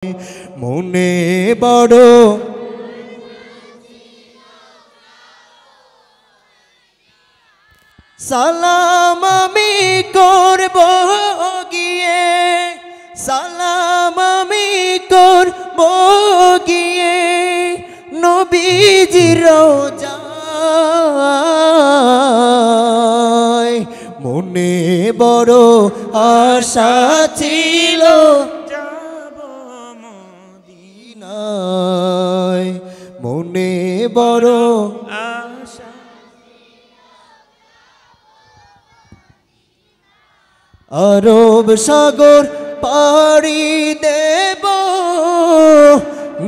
মনে বড় সালাম আমি করব গিয়ে, সালাম আমি করব গিয়ে নবীজির রওজায়। মনে বড় আশা ছিল যাব মদিনায়, মনে বড় আশা। আরব সাগর পাড়ি দেব,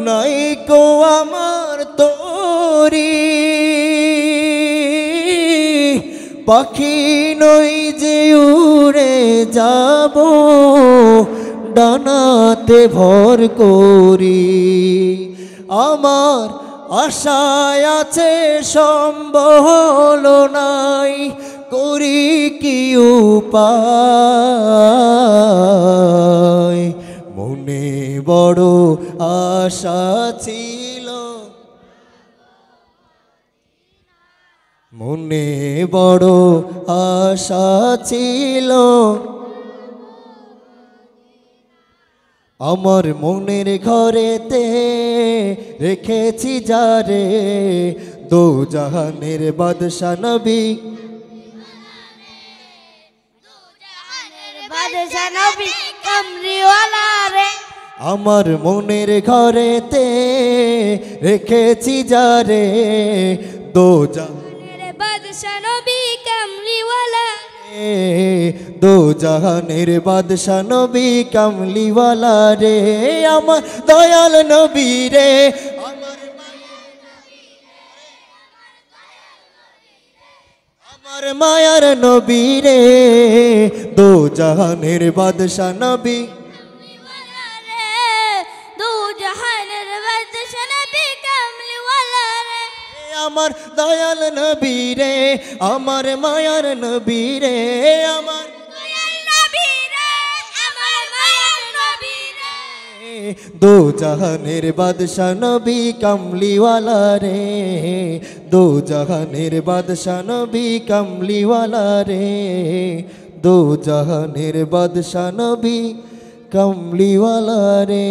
নাই কো আমার তোরি পাখি নই যে উড়ে যাব ডানাতে ভর করি। আমার আশায় আছে সম্বল নাই, করি কি উপায়। মনে বড় আশা ছিল, মনে বড় আশা ছিল, আমার মনের ঘরেতে রেখেছি যারে দো জাহানের বাদশা নবী, আমার মনের ঘরেতে রেখেছি যারে দো জাহানের বাদশা নবী কামলিওয়ালা, দো জাহানের বাদশা নবী কামলিওয়ালা রে। আমার দয়াল নবী রে, আমার মায়ার নবী রে, দো জাহানের বাদশা নবী, আমার দয়াল নবী রে, আমার মায়ার নবী রে, আমার দয়াল নবী রে, আমার মায়ার নবী রে, দো জাহানের বাদশা নবী কামলিওয়ালা রে, দো জাহানের বাদশা নবী কামলিওয়ালা রে, দো জাহানের বাদশা নবী কামলিওয়ালা রে।